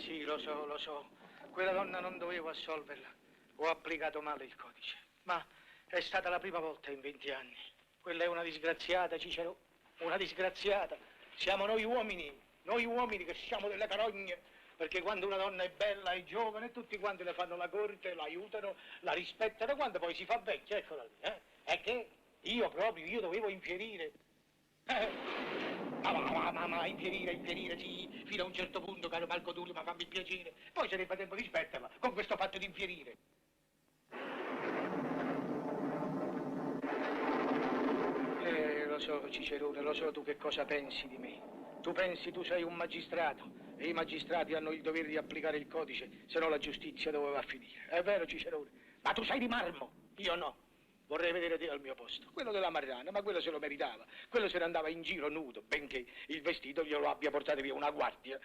Sì, lo so, lo so. Quella donna non dovevo assolverla. Ho applicato male il codice. Ma è stata la prima volta in 20 anni. Quella è una disgraziata, Cicero. Una disgraziata. Siamo noi uomini che siamo delle carogne. Perché quando una donna è bella e giovane, tutti quanti le fanno la corte, la aiutano, la rispettano. Quando poi si fa vecchia, eccola lì, eh? È che io dovevo infierire. Ma infierire, sì, fino a un certo punto, caro Marco Tullio, ma fammi piacere. Poi sarebbe tempo di smetterla con questo fatto di infierire. Lo so, Cicerone, lo so tu che cosa pensi di me. Tu sei un magistrato e i magistrati hanno il dovere di applicare il codice, se no la giustizia dove va a finire. È vero, Cicerone, ma tu sei di marmo, io no. Vorrei vedere te al mio posto. Quello della Marrana, ma quello se lo meritava. Quello se ne andava in giro nudo, benché il vestito glielo abbia portato via una guardia.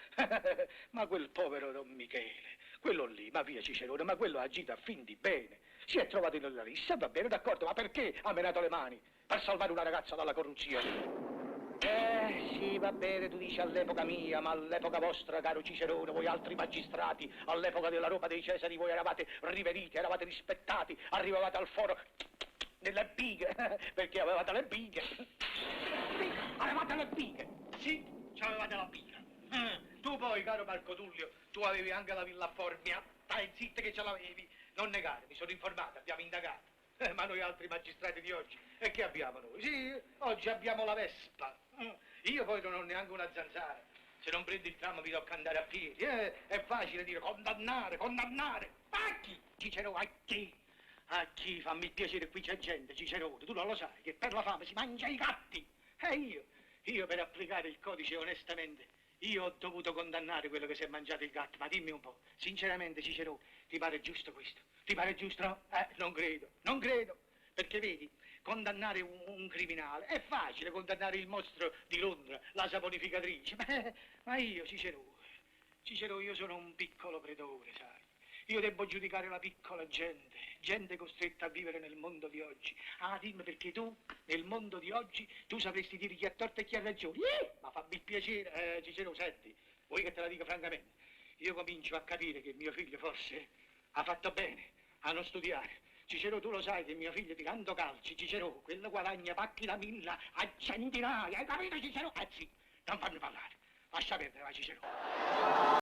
Ma quel povero Don Michele, quello lì, ma via Cicerone, ma quello ha agito a fin di bene. Si è trovato nella rissa, va bene, d'accordo, ma perché ha menato le mani? Per salvare una ragazza dalla corruzione. Sì, va bene, tu dici all'epoca mia, ma all'epoca vostra, caro Cicerone, voi altri magistrati, all'epoca della Roma dei Cesari, voi eravate riveriti, eravate rispettati, arrivavate al foro nelle bighe, perché avevate le bighe. Avevate le bighe, sì, avevate la biga. Tu poi, caro Marco Tullio, tu avevi anche la Villa Formia, stai zitto che ce l'avevi, non negare, mi sono informato, abbiamo indagato. Ma noi altri magistrati di oggi, e che abbiamo noi? Sì, oggi abbiamo la Vespa. Io poi non ho neanche una zanzara. Se non prendo il tram mi tocca andare a piedi. È facile dire condannare, condannare. A chi? Cicero, a chi? A chi? Fammi il piacere, qui c'è gente, Cicerone. Tu non lo sai che per la fame si mangia i gatti. E io per applicare il codice onestamente, io ho dovuto condannare quello che si è mangiato il gatto. Ma dimmi un po', sinceramente, Cicerone, ti pare giusto questo? Ti pare giusto, no? Non credo, non credo. Perché vedi, condannare un criminale è facile, condannare il mostro di Londra, la saponificatrice. Ma io, Cicero, io sono un piccolo pretore, sai. Io devo giudicare la piccola gente, gente costretta a vivere nel mondo di oggi. Ah, dimmi perché tu, nel mondo di oggi, tu sapresti dire chi ha torto e chi ha ragione. Ma fammi il piacere, Cicero, senti, vuoi che te la dica francamente? Io comincio a capire che mio figlio forse ha fatto bene a non studiare. Cicero, tu lo sai che mio figlio tirando calci, Cicero, quello guadagna pacchi da 1000 a centinaia, hai capito Cicero? Sì, non fammi parlare, lascia perdere, va Cicero.